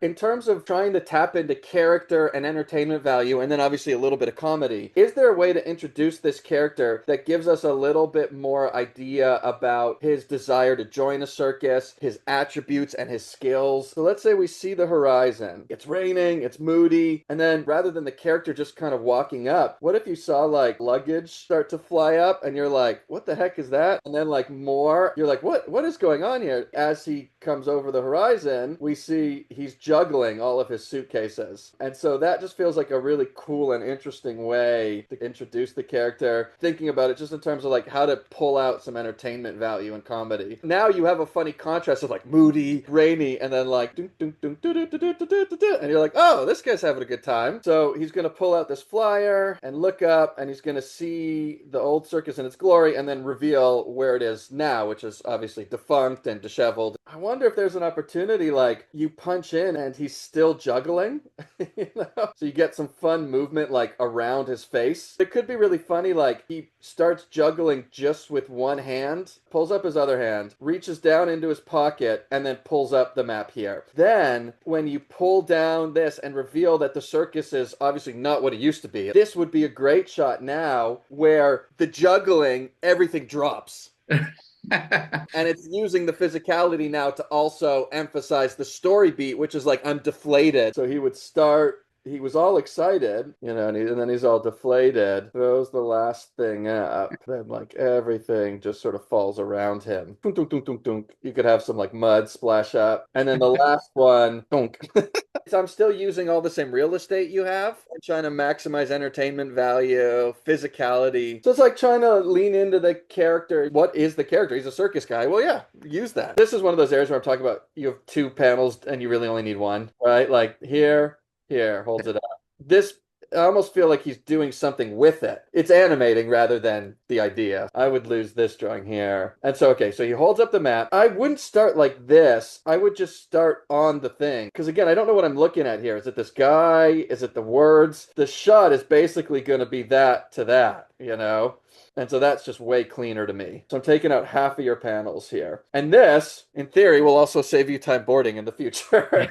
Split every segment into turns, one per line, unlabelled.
In terms of trying to tap into character and entertainment value, and then obviously a little bit of comedy, is there a way to introduce this character that gives us a little bit more idea about his desire to join a circus, his attributes, and his skills? So let's say we see the horizon. It's raining, it's moody, and then rather than the character just kind of walking up, what if you saw like luggage start to fly up and you're like, what the heck is that? And then like more, you're like, what is going on here? As he comes over the horizon, we see he's juggling all of his suitcases. And so that just feels like a really cool and interesting way to introduce the character, thinking about it just in terms of like how to pull out some entertainment value in comedy. Now you have a funny contrast of like moody, rainy, and then like dun, dun, dun, dun, dun, dun, dun, dun, dun, dun, and you're like, oh, this guy's having a good time. So he's going to pull out this flyer and look up, and he's going to see the old circus in its glory and then reveal where it is now, which is obviously defunct and disheveled. I wonder if there's an opportunity like you punch in and he's still juggling, you know? So you get some fun movement like around his face. It could be really funny, like he starts juggling just with one hand, pulls up his other hand, reaches down into his pocket, and then pulls up the map here. Then when you pull down this and reveal that the circus is obviously not what it used to be, this would be a great shot now where the juggling, everything drops. And it's using the physicality now to also emphasize the story beat, which is like, I'm deflated. So he would start, he was all excited, you know, and then he's all deflated, throws the last thing up, then like everything just sort of falls around him. Dunk, dunk, dunk, dunk, dunk. You could have some like mud splash up. And then the last one, dunk. So I'm still using all the same real estate you have. I'm trying to maximize entertainment value, physicality. So it's like trying to lean into the character. What is the character? He's a circus guy. Well, yeah, use that. This is one of those areas where I'm talking about you have two panels and you really only need one, right? Like here, holds it up. This, I almost feel like he's doing something with it. It's animating rather than the idea. I would lose this drawing here. And so, okay, so he holds up the map. I wouldn't start like this. I would just start on the thing. Because again, I don't know what I'm looking at here. Is it this guy? Is it the words? The shot is basically going to be that to that, you know? And so that's just way cleaner to me. So I'm taking out half of your panels here. And this, in theory, will also save you time boarding in the future.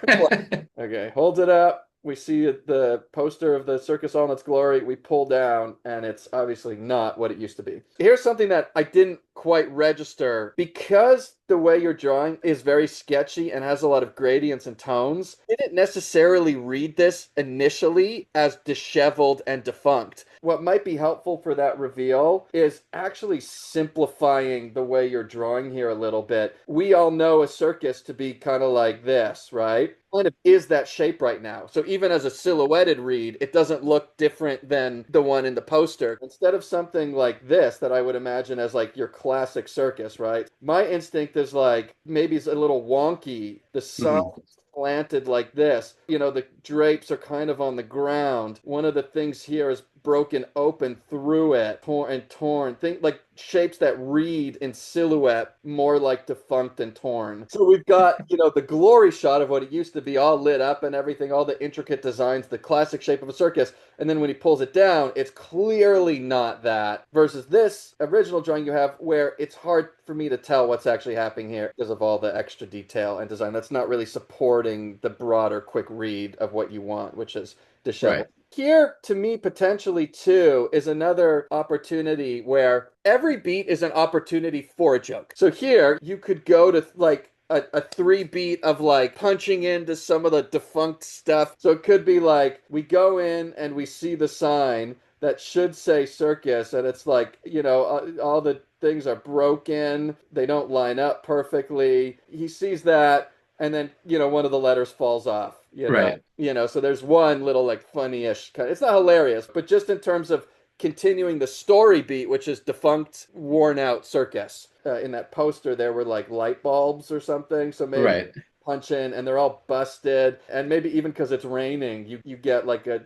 Okay, holds it up. We see the poster of the circus all in its glory. We pull down, and it's obviously not what it used to be. Here's something that I didn't quite register. Because the way you're drawing is very sketchy and has a lot of gradients and tones, I didn't necessarily read this initially as disheveled and defunct. What might be helpful for that reveal is actually simplifying the way you're drawing here a little bit. We all know a circus to be kind of like this, right? Kind of is that shape right now. So even as a silhouetted read, it doesn't look different than the one in the poster. Instead of something like this that I would imagine as like your classic circus, right? My instinct is like maybe it's a little wonky. The sun is planted like this. You know, the drapes are kind of on the ground. One of the things here is broken open through it, torn. Think like shapes that read in silhouette more like defunct and torn. So we've got, you know, the glory shot of what it used to be all lit up and everything, all the intricate designs, the classic shape of a circus. And then when he pulls it down, it's clearly not that. Versus this original drawing you have where it's hard for me to tell what's actually happening here because of all the extra detail and design. That's not really supporting the broader quick read of what you want, which is disheveled.
Right.
Here, to me, potentially too, is another opportunity where every beat is an opportunity for a joke. So here, you could go to like a three beat of like punching into some of the defunct stuff. So it could be like we go in and we see the sign that should say circus, and it's like, you know, all the things are broken, they don't line up perfectly. He sees that, and then, you know, one of the letters falls off,
Right.
so there's one little like funny-ish kind of, it's not hilarious, but just in terms of continuing the story beat, which is defunct, worn out circus. In that poster, there were like light bulbs or something, so maybe
Right.
punch in and they're all busted, and maybe even because it's raining, you get like a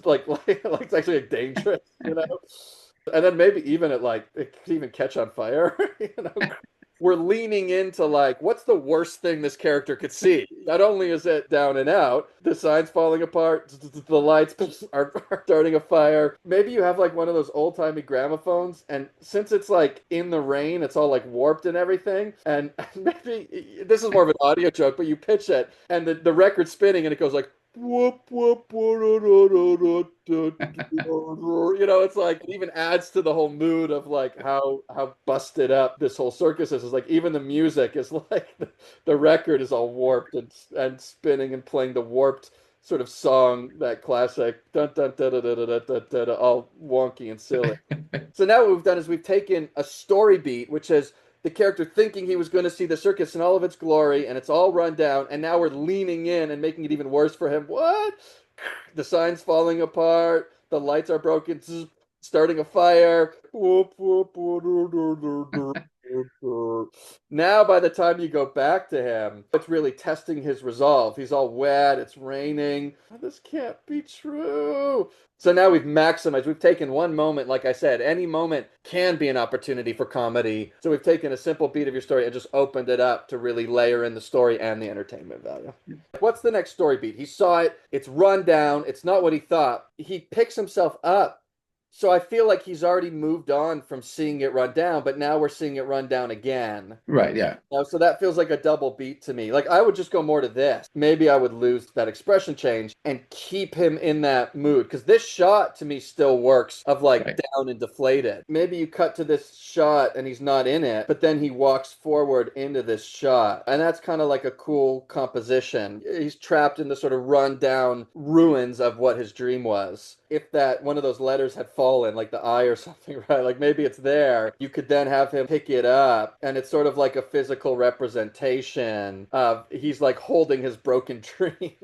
like it's actually like dangerous, you know. And then maybe even it could even catch on fire, you know. we're leaning into like, what's the worst thing this character could see? Not only is it down and out, the sign's falling apart, the lights are starting a fire. Maybe you have like one of those old timey gramophones, and since it's like in the rain, it's all like warped and everything. And maybe this is more of an audio joke, but you pitch it, and the record's spinning, and it goes like whoop whoop it's like it even adds to the whole mood of like how busted up this whole circus is. It's like even the music is like the record is all warped and spinning and playing the warped sort of song, that classic dun dun dun dun dun dun dun, dun, dun, all wonky and silly. So now what we've done is we've taken a story beat, which is the character thinking he was going to see the circus in all of its glory, and it's all run down, and now we're leaning in and making it even worse for him. What? The sign's falling apart, the lights are broken, starting a fire. Now, by the time you go back to him, it's really testing his resolve. He's all wet, it's raining. This can't be true. So now we've maximized. We've taken one moment, like I said, any moment can be an opportunity for comedy. So we've taken a simple beat of your story and just opened it up to really layer in the story and the entertainment value. What's the next story beat? He saw it, it's run down, it's not what he thought. He picks himself up. So I feel like he's already moved on from seeing it run down, but now we're seeing it run down again.
Right, yeah.
So that feels like a double beat to me. Like I would just go more to this. Maybe I would lose that expression change and keep him in that mood. Because this shot to me still works of like
Right.
down and deflated. Maybe you cut to this shot and he's not in it, but then he walks forward into this shot. And that's kind of like a cool composition. He's trapped in the sort of run down ruins of what his dream was. If that one of those letters had fallen, like the I or something, right? Like maybe it's there. You could then have him pick it up, and it's sort of like a physical representation of he's like holding his broken dreams.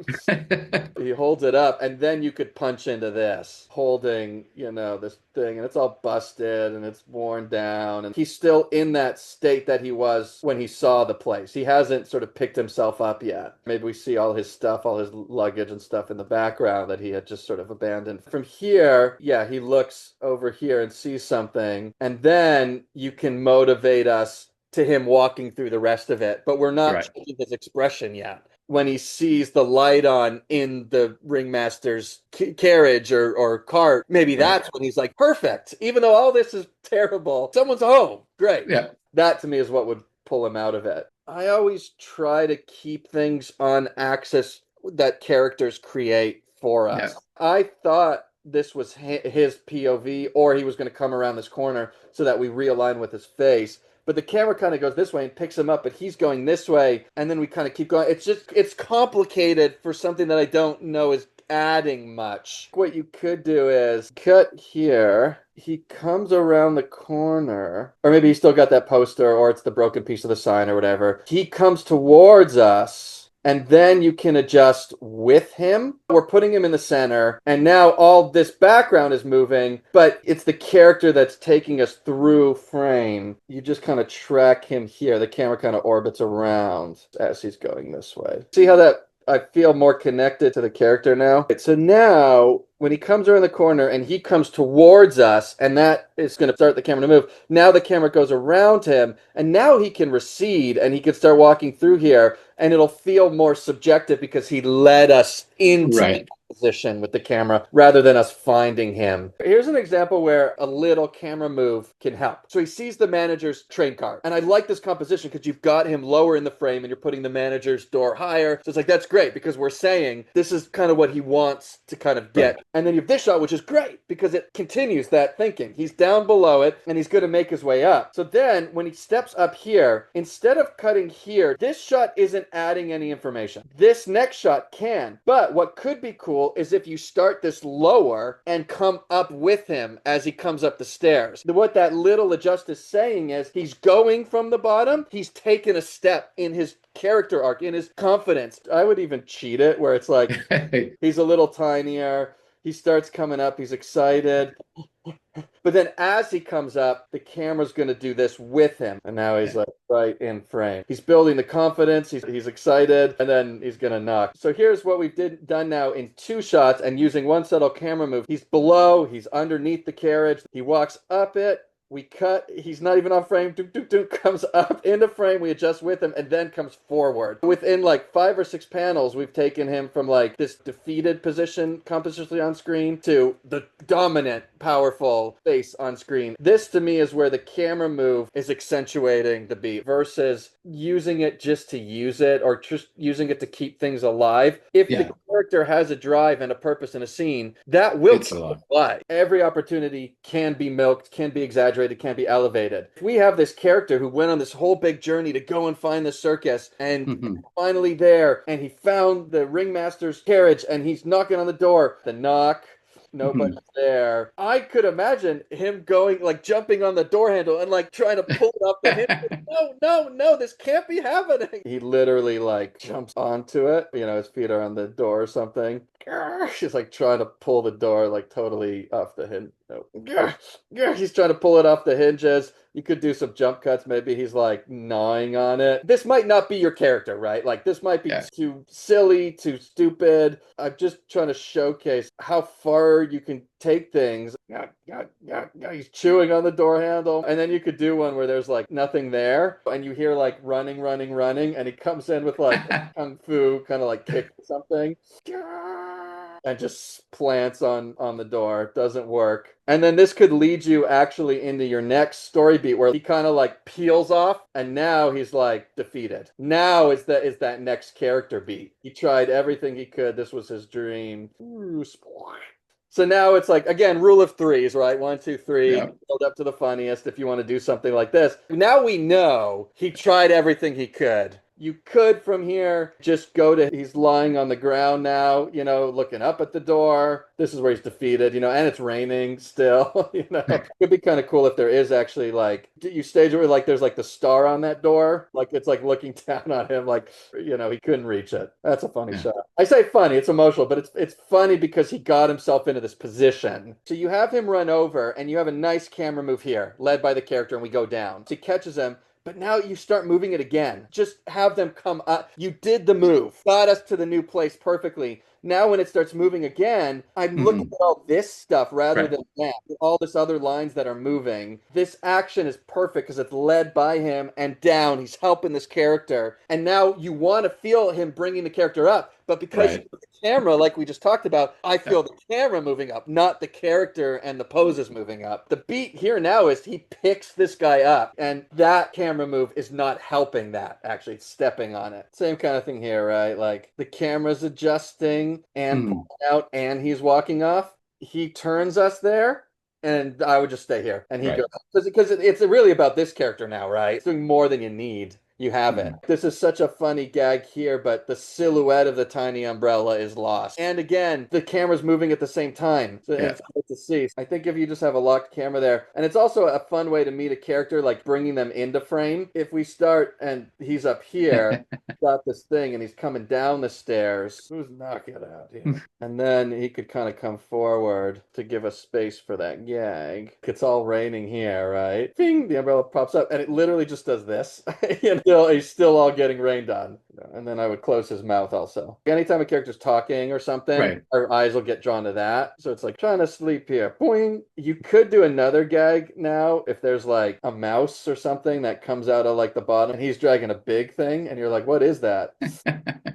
He holds it up, and then you could punch into this, holding, this thing, and it's all busted and it's worn down, and he's still in that state that he was when he saw the place. He hasn't sort of picked himself up yet. Maybe we see all his stuff, all his luggage and stuff in the background that he had just sort of abandoned. From here, yeah, he looks over here and sees something, and then you can motivate us to him walking through the rest of it, but we're not changing his expression yet. When he sees the light on in the ringmaster's carriage or cart, maybe that's when he's like, perfect. Even though all this is terrible, someone's home. Great.
Yeah.
That to me is what would pull him out of it. I always try to keep things on axis that characters create for us. Yeah. I thought this was his POV, or he was going to come around this corner so that we realign with his face. But the camera kind of goes this way and picks him up, but he's going this way, and then we kind of keep going. It's complicated for something that I don't know is adding much. What you could do is cut here. He comes around the corner, or maybe he's still got that poster, or it's the broken piece of the sign or whatever. He comes towards us. And then you can adjust with him. We're putting him in the center, and now all this background is moving, but it's the character that's taking us through frame. You just kind of track him here. The camera kind of orbits around as he's going this way. See how that I feel more connected to the character now? So now, when he comes around the corner and he comes towards us, and that is going to start the camera to move, now the camera goes around him, and now he can recede, and he can start walking through here, and it'll feel more subjective because he led us into the position with the camera rather than us finding him. Here's an example where a little camera move can help. So he sees the manager's train car, and I like this composition because you've got him lower in the frame and you're putting the manager's door higher. So it's like, that's great because we're saying this is kind of what he wants to kind of get. Right. And then you have this shot, which is great because it continues that thinking. He's down below it and he's going to make his way up. So then when he steps up here, instead of cutting here, this shot isn't adding any information. This next shot can, but what could be cool is if you start this lower and come up with him as he comes up the stairs. What that little adjust is saying is he's going from the bottom, he's taken a step in his character arc, in his confidence. I would even cheat it where it's like he's a little tinier, he starts coming up, he's excited. But then as he comes up, the camera's going to do this with him. And now he's like right in frame. He's building the confidence. He's excited. And then he's going to knock. So here's what we've done now in 2 shots and using one subtle camera move. He's below. He's underneath the carriage. He walks up it. We cut, he's not even on frame, doop, doop, doop, comes up into frame, we adjust with him, and then comes forward. Within like 5 or 6 panels, we've taken him from like this defeated position compositionally on screen to the dominant, powerful face on screen. This to me is where the camera move is accentuating the beat versus using it just to use it or just using it to keep things alive. If the character has a drive and a purpose in a scene, that will keep it alive. Every opportunity can be milked, can be exaggerated, can be elevated. If we have this character who went on this whole big journey to go and find the circus and finally there, and he found the ringmaster's carriage and he's knocking on the door, the knock, nobody's there. I could imagine him going, like, jumping on the door handle and, like, trying to pull it up the hinge. No, this can't be happening. He literally, like, jumps onto it. You know, his feet are on the door or something. He's, like, trying to pull the door, like, totally off the hinge. He's trying to pull it off the hinges. You could do some jump cuts. Maybe he's like gnawing on it. This might not be your character, right? Like this might be too silly, too stupid. I'm just trying to showcase how far you can take things. He's chewing on the door handle. And then you could do one where there's like nothing there. And you hear like running. And he comes in with like kung fu, kind of like kick something. And just plants on the door. Doesn't work. And then this could lead you actually into your next story beat where he kind of like peels off and now he's like defeated. Now is that next character beat. He tried everything he could. This was his dream. So now it's like, again, rule of threes, right? 1, 2, 3, build up to the funniest if you want to do something like this. Now we know he tried everything he could. You could from here just go to, he's lying on the ground now, you know, looking up at the door. This is where he's defeated, you know, and it's raining still, you know. It'd be kind of cool if there is actually like, you stage it where like there's like the star on that door. Like it's like looking down on him like, you know, he couldn't reach it. That's a funny shot. I say funny, it's emotional, but it's funny because he got himself into this position. So you have him run over and you have a nice camera move here, led by the character, and we go down. So he catches him. But now you start moving it again. Just have them come up. You did the move. Got us to the new place perfectly. Now when it starts moving again, I'm looking at all this stuff rather than that. All this other lines that are moving. This action is perfect because it's led by him and down. He's helping this character. And now you want to feel him bringing the character up. But because you put the camera, like we just talked about, I feel the camera moving up, not the character and the poses moving up. The beat here now is he picks this guy up. And that camera move is not helping that, actually. It's stepping on it. Same kind of thing here, right? Like the camera's adjusting and pulling out and he's walking off. He turns us there and I would just stay here. And he goes, because it's really about this character now, right? It's doing more than you need. You have it. This is such a funny gag here, but the silhouette of the tiny umbrella is lost. And again, the camera's moving at the same time. So it's hard to see. I think if you just have a locked camera there, and it's also a fun way to meet a character, like bringing them into frame. If we start and he's up here, got this thing, and he's coming down the stairs. Who's knocking it out here? And then he could kind of come forward to give us space for that gag. It's all raining here, right? Bing! The umbrella pops up, and it literally just does this. You know? He's still all getting rained on. And then I would close his mouth also. Anytime a character's talking or something, our eyes will get drawn to that. So it's like trying to sleep here. Boing. You could do another gag now if there's like a mouse or something that comes out of like the bottom and he's dragging a big thing and you're like, what is that?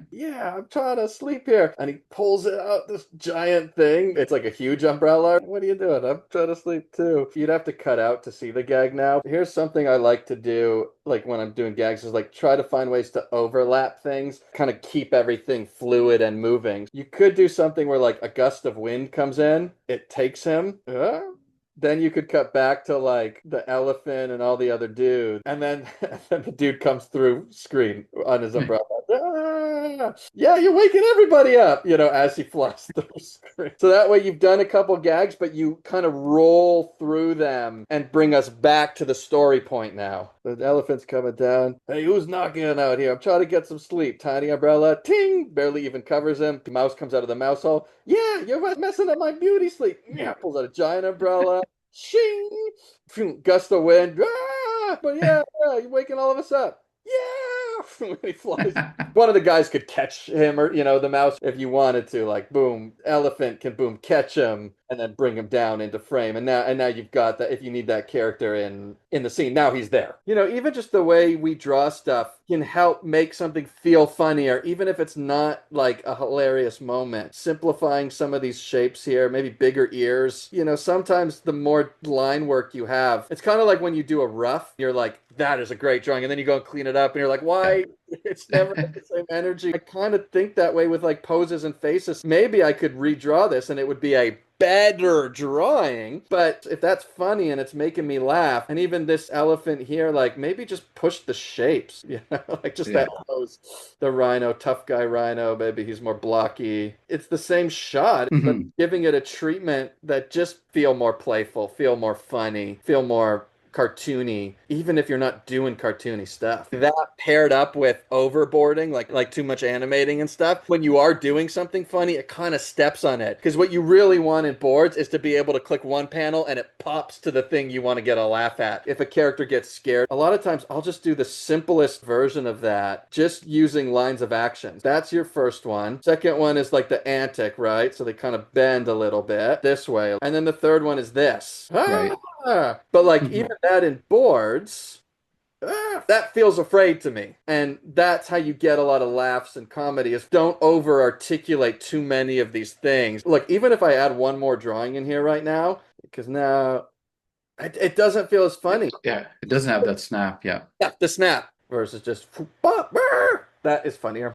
Yeah, I'm trying to sleep here. And he pulls it out, this giant thing. It's like a huge umbrella. What are you doing? I'm trying to sleep too. You'd have to cut out to see the gag now. Here's something I like to do, like when I'm doing gags, is like try to find ways to overlap things, kind of keep everything fluid and moving. You could do something where like a gust of wind comes in, it takes him. Then you could cut back to like the elephant and all the other dudes. And then, the dude comes through screen on his umbrella. Yeah, you're waking everybody up, you know, as he flies through screen. So that way you've done a couple gags, but you kind of roll through them and bring us back to the story point now. The elephant's coming down. Hey, who's knocking it out here? I'm trying to get some sleep. Tiny umbrella, ting, barely even covers him. The mouse comes out of the mouse hole. Yeah, you're messing up my beauty sleep. Yeah, pulls out a giant umbrella. Shing! Gust of wind. But yeah, you're waking all of us up. Yeah! When he flies. One of the guys could catch him or, you know, the mouse if you wanted to. Like, boom, elephant can boom, catch him. and then bring him down into frame. And now you've got that. If you need that character in the scene, now he's there. Even just the way we draw stuff can help make something feel funnier, even if it's not like a hilarious moment. Simplifying some of these shapes here, maybe bigger ears. Sometimes the more line work you have, it's kind of like when you do a rough, you're like, that is a great drawing, and then you go and clean it up, and you're like, why? It's never the same energy. I kind of think that way with like poses and faces. Maybe I could redraw this and it would be a better drawing, but if that's funny and it's making me laugh, and even this elephant here, like maybe just push the shapes, like just
Yeah.
that pose. The rhino, tough guy rhino, maybe he's more blocky. It's the same shot, but
Hmm.
giving it a treatment that just feel more playful, feel more funny, feel more cartoony, even if you're not doing cartoony stuff. That paired up with overboarding, like too much animating and stuff, when you are doing something funny, it kind of steps on it. Because what you really want in boards is to be able to click one panel and it pops to the thing you want to get a laugh at. If a character gets scared, a lot of times I'll just do the simplest version of that, just using lines of action. That's your first one. Second one is like the antic, right? So they kind of bend a little bit this way. And then the third one is this.
Right.
But like
Hmm.
even that in boards, that feels afraid to me. And that's how you get a lot of laughs in comedy is don't over articulate too many of these things. Look, even if I add one more drawing in here right now, because now it doesn't feel as funny.
Yeah, it doesn't have that snap. Yeah.
Yeah, the snap versus just that is funnier.